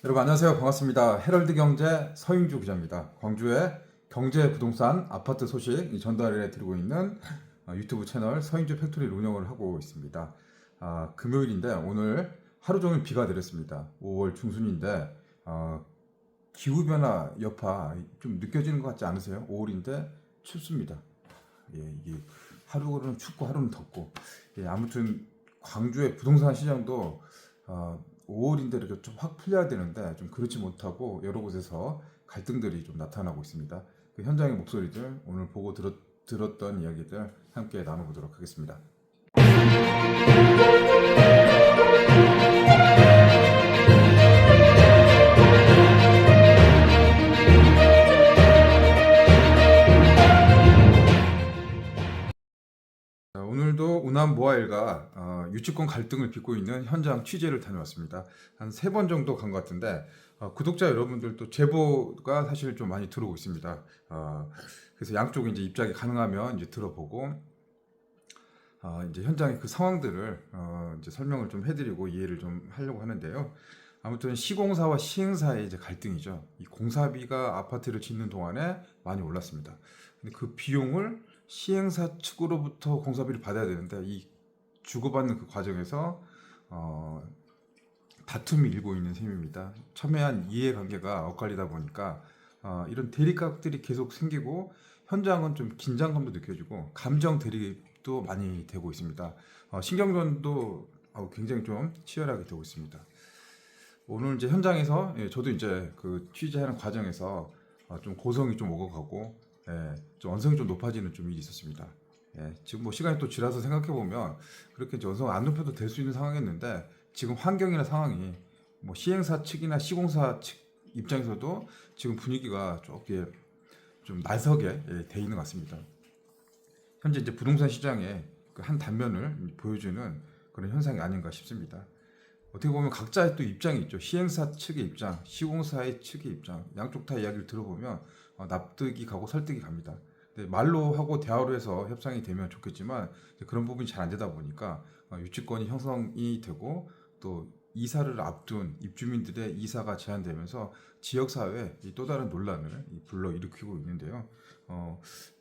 여러분 안녕하세요. 반갑습니다. 헤럴드 경제 서인주 기자입니다. 광주의 경제 부동산 아파트 소식 전달해 드리고 있는 유튜브 채널 서인주 팩토리를 운영을 하고 있습니다. 금요일인데 오늘 하루 종일 비가 내렸습니다. 5월 중순인데 기후변화 여파 좀 느껴지는 것 같지 않으세요? 5월인데 춥습니다. 이게 하루는 춥고 하루는 덥고 아무튼 광주의 부동산 시장도 5월인데 이렇게 좀 확 풀려야 되는데 좀 그렇지 못하고 여러 곳에서 갈등들이 좀 나타나고 있습니다. 그 현장의 목소리들 오늘 보고 들었던 이야기들 함께 나눠보도록 하겠습니다. 오늘도 우남 모아일가 유치권 갈등을 빚고 있는 현장 취재를 다녀왔습니다. 한 3번 정도 간 것 같은데 구독자 여러분들도 제보가 사실 좀 많이 들어오고 있습니다. 그래서 양쪽 이제 입장이 가능하면 이제 들어보고 이제 현장의 그 상황들을 이제 설명을 좀 해드리고 이해를 좀 하려고 하는데요. 아무튼 시공사와 시행사의 이제 갈등이죠. 이 공사비가 아파트를 짓는 동안에 많이 올랐습니다. 근데 그 비용을 시행사 측으로부터 공사비를 받아야 되는데 이 주고받는 그 과정에서 다툼이 일고 있는 셈입니다. 첨예한 이해관계가 엇갈리다 보니까 이런 대립각들이 계속 생기고 현장은 좀 긴장감도 느껴지고 감정 대립도 많이 되고 있습니다. 신경전도 굉장히 좀 치열하게 되고 있습니다. 오늘 이제 현장에서 저도 이제 그 취재하는 과정에서 좀 고성이 좀 오고 가고 좀 언성이 좀 높아지는 좀 일이 있었습니다. 지금 뭐 시간이 또 지나서 생각해 보면 그렇게 이제 언성 안 높여도 될 수 있는 상황이었는데 지금 환경이나 상황이 뭐 시행사 측이나 시공사 측 입장에서도 지금 분위기가 조금 좀 나서게 돼 있는 것 같습니다. 현재 이제 부동산 시장의 그 한 단면을 보여주는 그런 현상이 아닌가 싶습니다. 어떻게 보면 각자의 또 입장이 있죠. 시행사 측의 입장, 시공사의 측의 입장, 양쪽 다 이야기를 들어보면 납득이 가고 설득이 갑니다. 근데 말로 하고 대화로 해서 협상이 되면 좋겠지만 그런 부분이 잘 안 되다 보니까 유치권이 형성이 되고 또 이사를 앞둔 입주민들의 이사가 제한되면서 지역사회에 또 다른 논란을 불러일으키고 있는데요.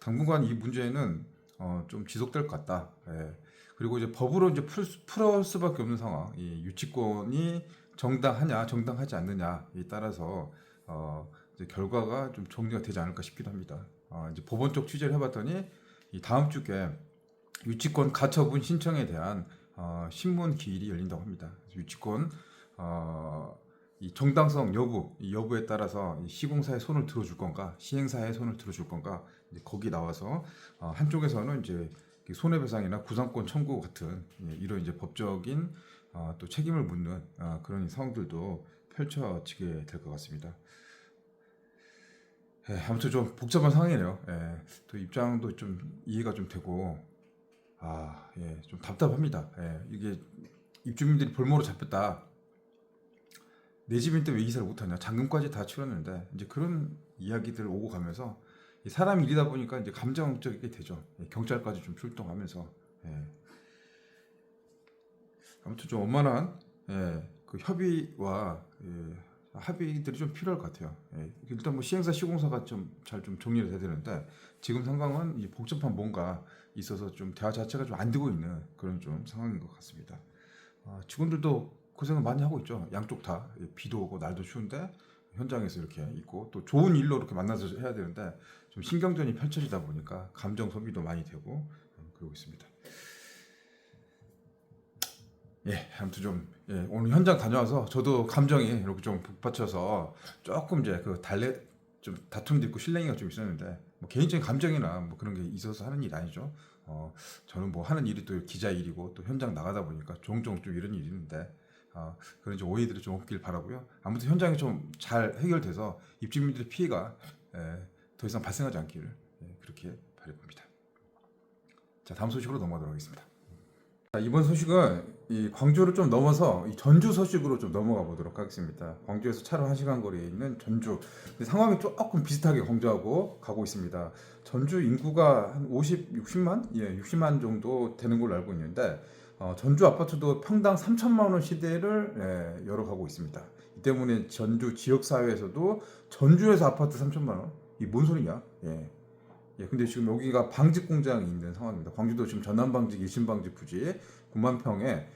당분간 이 문제는 좀 지속될 것 같다. 그리고 이제 법으로 이제 풀을 수밖에 없는 상황. 이 유치권이 정당하냐, 정당하지 않느냐에 따라서 이제 결과가 좀 정리가 되지 않을까 싶기도 합니다. 이제 법원적 취재를 해봤더니 이 다음 주에 유치권 가처분 신청에 대한 신문 기일이 열린다고 합니다. 유치권 이 정당성 여부, 이 여부에 따라서 이 시공사의 손을 들어줄 건가, 시행사의 손을 들어줄 건가, 이제 거기 나와서 한쪽에서는 이제 손해배상이나 구상권 청구 같은 이런 이제 법적인 또 책임을 묻는 그런 상황들도 펼쳐지게 될 것 같습니다. 아무튼 좀 복잡한 상황이네요. 또 입장도 좀 이해가 좀 되고 좀 답답합니다. 이게 입주민들이 볼모로 잡혔다. 내 집인데 왜 이사를 못하냐? 잔금까지 다 치렀는데 이제 그런 이야기들 오고 가면서 사람이 일이다 보니까 이제 감정적이게 되죠. 경찰까지 좀 출동하면서 아무튼 좀 원만한 그 협의와 합의들이 좀 필요할 것 같아요. 일단 뭐 시행사 시공사가 좀 잘 좀 정리를 해야 되는데 지금 상황은 이 복잡한 뭔가 있어서 좀 대화 자체가 좀 안 되고 있는 그런 좀 상황인 것 같습니다. 직원들도 고생을 많이 하고 있죠. 양쪽 다 비도 오고 날도 추운데 현장에서 이렇게 있고 또 좋은 일로 이렇게 만나서 해야 되는데 좀 신경전이 펼쳐지다 보니까 감정 소비도 많이 되고 그러고 있습니다. 아무튼 좀 오늘 현장 다녀와서 저도 감정이 이렇게 좀 북받쳐서 조금 이제 그 좀 다툼도 있고 실랭이가 좀 있었는데 뭐 개인적인 감정이나 뭐 그런 게 있어서 하는 일이 아니죠. 저는 뭐 하는 일이 또 기자 일이고 또 현장 나가다 보니까 종종 좀 이런 일이 있는데 그런 이제 오해들이 좀 없길 바라고요. 아무튼 현장이 좀 잘 해결돼서 입주민들의 피해가 더 이상 발생하지 않기를 그렇게 바라봅니다. 자, 다음 소식으로 넘어가도록 하겠습니다. 이번 소식은 이 광주를 좀 넘어서 이 전주 소식으로 좀 넘어가 보도록 하겠습니다. 광주에서 차로 1시간 거리에 있는 전주. 상황이 조금 비슷하게 광주하고 가고 있습니다. 전주 인구가 한 60만? 60만 정도 되는 걸로 알고 있는데 전주 아파트도 평당 3천만 원 시대를 열어가고 있습니다. 이 때문에 전주 지역 사회에서도 전주에서 아파트 3천만 원, 이 뭔 소리냐? 근데 지금 여기가 방직 공장이 있는 상황입니다. 광주도 지금 전남 방직, 일신 방직 부지 9만 평에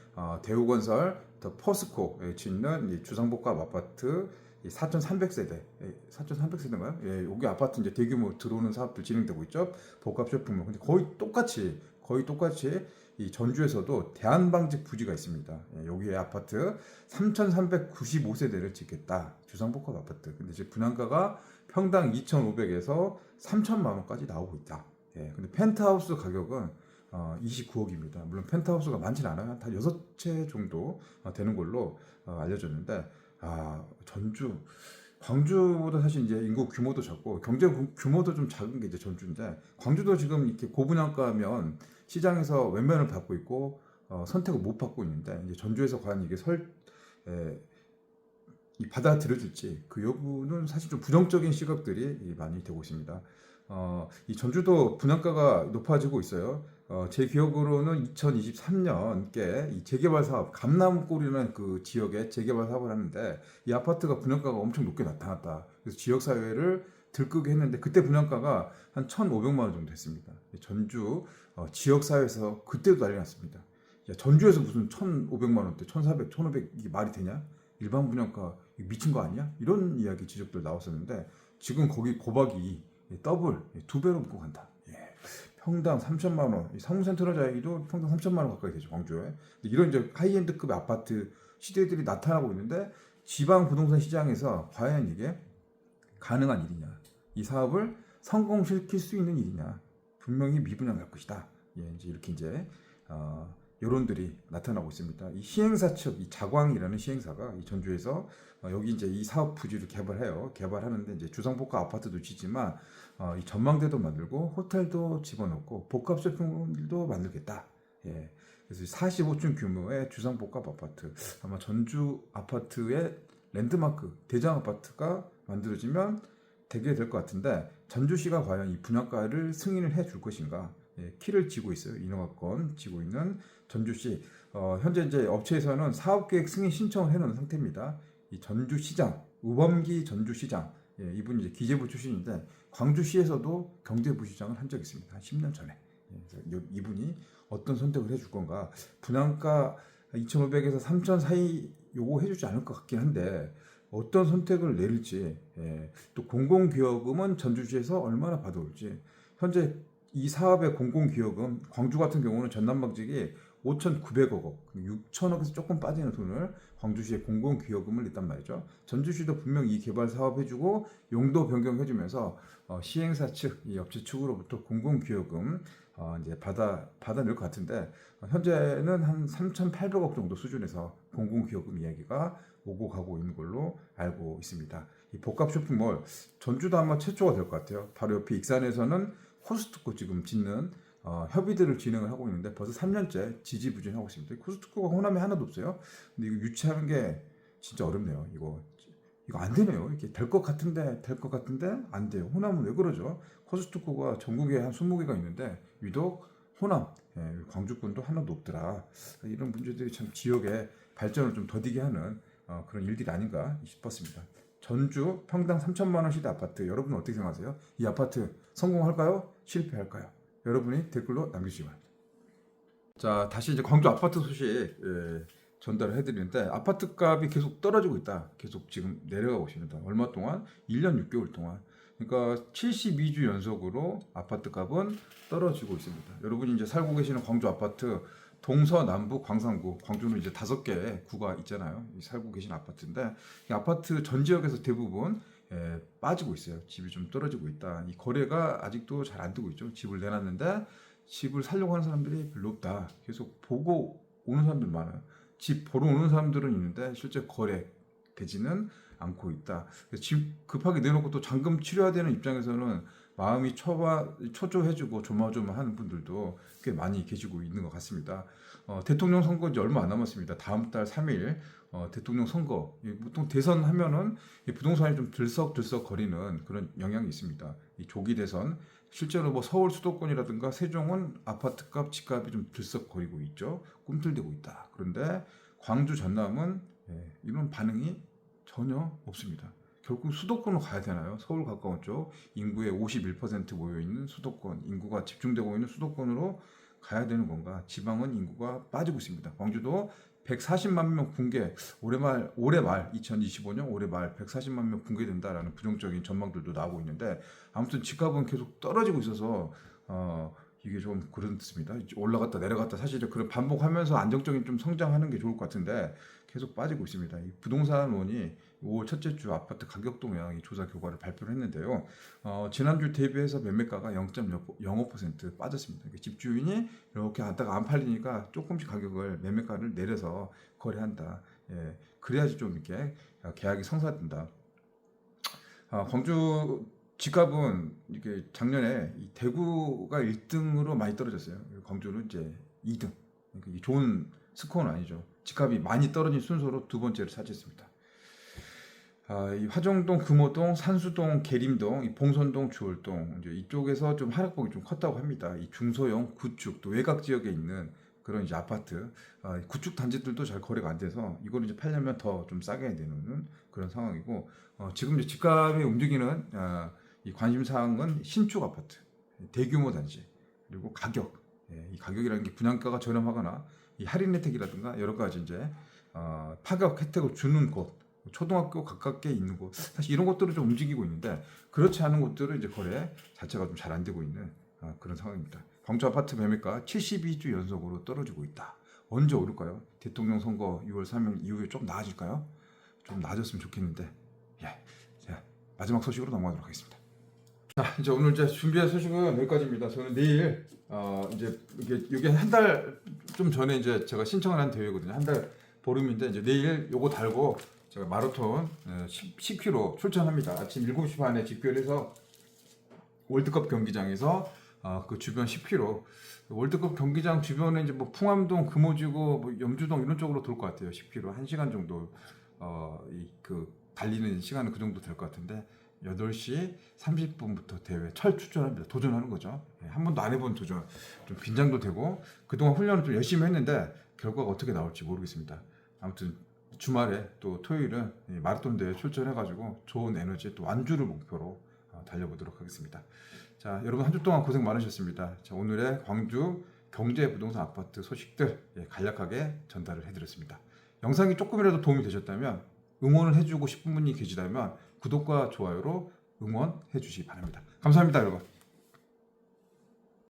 대우건설, 더 포스코에 짓는 이 주상복합 아파트 4,300세대, 4,300세대인가요? 여기 아파트 이제 대규모 들어오는 사업들 진행되고 있죠. 복합 쇼핑몰. 근데 거의 똑같이 이 전주에서도 대한방직 부지가 있습니다. 여기에 아파트 3,395세대를 짓겠다. 주상복합 아파트. 근데 이제 분양가가 평당 2,500에서 3천만 원까지 나오고 있다. 근데 펜트하우스 가격은 29억입니다. 물론 펜트하우스가 많지는 않아요. 다 6채 정도 되는 걸로 알려졌는데, 전주, 광주보다 사실 이제 인구 규모도 작고 경제 규모도 좀 작은 게 이제 전주인데, 광주도 지금 이렇게 고분양가면 시장에서 외면을 받고 있고 선택을 못 받고 있는데, 이제 전주에서 과연 이게 이 받아들여질지 그 여부는 사실 좀 부정적인 시각들이 많이 되고 있습니다. 이 전주도 분양가가 높아지고 있어요. 제 기억으로는 2023년께 이 재개발 사업 감나무골이라는 그 지역에 재개발 사업을 하는데, 이 아파트가 분양가가 엄청 높게 나타났다. 그래서 지역 사회를 들끓게 했는데, 그때 분양가가 한 1,500만 원 정도 됐습니다. 전주 지역 사회에서 그때도 난리 났습니다. 야, 전주에서 무슨 1,500만 원대, 1,400, 1,500 이게 말이 되냐? 일반 분양가 미친 거 아니야? 이런 이야기 지적들 나왔었는데, 지금 거기 고박이 더블 2배로 묶고 간다. 평당 3천만 원, 상무센트럴자이도 평당 3천만 원 가까이 되죠, 광주에. 이런 이제 하이엔드급 아파트 시대들이 나타나고 있는데, 지방 부동산 시장에서 과연 이게 가능한 일이냐, 이 사업을 성공시킬 수 있는 일이냐, 분명히 미분양할 것이다. 이제 이렇게 이제 여론들이 나타나고 있습니다. 이 시행사 측, 이 자광이라는 시행사가 이 전주에서 여기 이제 이 사업 부지를 개발하는데 이제 주상복합 아파트도 짓지만 이 전망대도 만들고 호텔도 집어넣고 복합 쇼핑몰도 만들겠다. 그래서 45층 규모의 주상복합 아파트, 아마 전주 아파트의 랜드마크 대장 아파트가 만들어지면 되게 될 것 같은데, 전주시가 과연 이 분양가를 승인을 해줄 것인가? 키를 쥐고 있어요. 인허가권 쥐고 있는 전주시. 현재 이제 업체에서는 사업계획 승인 신청을 해놓은 상태입니다. 이 전주시장, 우범기 전주시장, 이분이 이제 기재부 출신인데 광주시에서도 경제부시장을 한 적이 있습니다. 한 10년 전에. 그래서 이분이 어떤 선택을 해줄 건가? 분양가 2,500에서 3,000 사이 요거 해주지 않을 것 같긴 한데, 어떤 선택을 내릴지, 또 공공기여금은 전주시에서 얼마나 받아올지. 현재 이 사업의 공공기여금, 광주 같은 경우는 전남방직이 5,900억 원, 6천억에서 조금 빠지는 돈을 광주시에 공공기여금을 냈단 말이죠. 전주시도 분명히 이 개발 사업 해주고 용도 변경해주면서 시행사 측, 이 업체 측으로부터 공공기여금 이제 받아낼 것 같은데, 현재는 한 3,800억 정도 수준에서 공공기여금 이야기가 오고 가고 있는 걸로 알고 있습니다. 이 복합 쇼핑몰, 전주도 아마 최초가 될 것 같아요. 바로 옆에 익산에서는 코스트코 지금 짓는 협의들을 진행을 하고 있는데 벌써 3년째 지지부진하고 있습니다. 코스트코가 호남에 하나도 없어요. 근데 이거 유치하는 게 진짜 어렵네요. 이거 안 되네요. 이게 될 것 같은데 안 돼요. 호남은 왜 그러죠? 코스트코가 전국에 한 20개가 있는데 유독 호남, 광주권도 하나도 없더라. 이런 문제들이 참 지역의 발전을 좀 더디게 하는 그런 일들이 아닌가 싶었습니다. 전주 평당 3천만 원 시대 아파트, 여러분은 어떻게 생각하세요? 이 아파트 성공할까요? 실패할까요? 여러분이 댓글로 남겨주시기 바랍니다. 자, 다시 이제 광주 아파트 소식 전달을 해드리는데, 아파트 값이 계속 떨어지고 있다. 계속 지금 내려가고 있습니다. 얼마 동안? 1년 6개월 동안. 그러니까 72주 연속으로 아파트 값은 떨어지고 있습니다. 여러분이 이제 살고 계시는 광주 아파트, 동서남북 광산구, 광주는 이제 5개 구가 있잖아요. 살고 계신 아파트인데, 이 아파트 전 지역에서 대부분 빠지고 있어요. 집이 좀 떨어지고 있다. 이 거래가 아직도 잘 안 되고 있죠. 집을 내놨는데 집을 살려고 하는 사람들이 별로 없다. 계속 보고 오는 사람들 많아요. 집 보러 오는 사람들은 있는데 실제 거래되지는 않고 있다. 집 급하게 내놓고 또 잔금 치료해야 되는 입장에서는 마음이 초조해지고 조마조마하는 분들도 꽤 많이 계시고 있는 것 같습니다. 대통령 선거 이제 얼마 안 남았습니다. 다음 달 3일 대통령 선거, 보통 대선 하면은 이 부동산이 좀 들썩들썩 거리는 그런 영향이 있습니다. 이 조기 대선, 실제로 뭐 서울 수도권이라든가 세종은 아파트값, 집값이 좀 들썩거리고 있죠. 꿈틀대고 있다. 그런데 광주, 전남은 이런 반응이 전혀 없습니다. 결국 수도권으로 가야 되나요? 서울 가까운 쪽 인구의 51% 모여 있는 수도권, 인구가 집중되고 있는 수도권으로 가야 되는 건가? 지방은 인구가 빠지고 있습니다. 광주도 140만 명 붕괴, 올해 말 2025년 올해 말 140만 명 붕괴된다라는 부정적인 전망들도 나오고 있는데, 아무튼 집값은 계속 떨어지고 있어서 이게 좀 그렇습니다. 올라갔다 내려갔다 사실 그런 반복하면서 안정적인 좀 성장하는 게 좋을 것 같은데 계속 빠지고 있습니다. 이 부동산원이 5월 첫째 주 아파트 가격 동향 조사 결과를 발표를 했는데요. 지난주 대비해서 매매가가 0.05% 빠졌습니다. 그러니까 집주인이 이렇게 하다가 안 팔리니까 조금씩 가격을 매매가를 내려서 거래한다. 그래야지 좀 이렇게 계약이 성사된다. 광주 집값은 이게 작년에 이 대구가 1등으로 많이 떨어졌어요. 광주는 이제 2등. 그러니까 이게 좋은 스코어는 아니죠. 집값이 많이 떨어진 순서로 두 번째를 차지했습니다. 이 화정동, 금호동, 산수동, 계림동, 이 봉선동, 주월동 이제 이쪽에서 좀 하락폭이 좀 컸다고 합니다. 이 중소형 구축 또 외곽 지역에 있는 그런 이제 아파트, 구축 단지들도 잘 거래가 안 돼서 이거를 이제 팔려면 더 좀 싸게 내놓는 그런 상황이고, 지금 이제 집값이 움직이는 이 관심 사항은 신축 아파트, 대규모 단지, 그리고 가격. 이 가격이라는 게 분양가가 저렴하거나 이 할인 혜택이라든가 여러 가지 이제 파격 혜택을 주는 곳, 초등학교 가깝게 있는 곳, 사실 이런 것들을 좀 움직이고 있는데 그렇지 않은 곳들은 이제 거래 자체가 좀 잘 안 되고 있는 그런 상황입니다. 광주 아파트 매매가 72주 연속으로 떨어지고 있다. 언제 오를까요? 대통령 선거 6월 3일 이후에 좀 나아질까요? 좀 나아졌으면 좋겠는데. 자, 마지막 소식으로 넘어가도록 하겠습니다. 자, 이제 오늘 이제 준비한 소식은 여기까지입니다. 저는 내일 이제 이게 한 달 좀 전에 이제 제가 신청을 한 대회거든요. 한 달 보름인데 이제 내일 요거 달고 제가 마라톤 10km 출전합니다. 아침 7시 반에 집결해서 월드컵 경기장에서 그 주변 10km, 월드컵 경기장 주변에 이제 뭐 풍암동, 금오지구, 뭐 염주동 이런 쪽으로 돌 것 같아요. 10km 1시간 정도 그 달리는 시간은 그 정도 될 것 같은데 8시 30분부터 대회 출전합니다. 도전하는 거죠. 한 번도 안 해본 도전, 좀 긴장도 되고 그동안 훈련을 좀 열심히 했는데 결과가 어떻게 나올지 모르겠습니다. 아무튼 주말에 또 토요일은 마라톤 대회 출전해가지고 좋은 에너지 또 완주를 목표로 달려보도록 하겠습니다. 자, 여러분 한 주 동안 고생 많으셨습니다. 자, 오늘의 광주 경제 부동산 아파트 소식들 간략하게 전달을 해드렸습니다. 영상이 조금이라도 도움이 되셨다면, 응원을 해주고 싶은 분이 계시다면 구독과 좋아요로 응원해 주시기 바랍니다. 감사합니다, 여러분.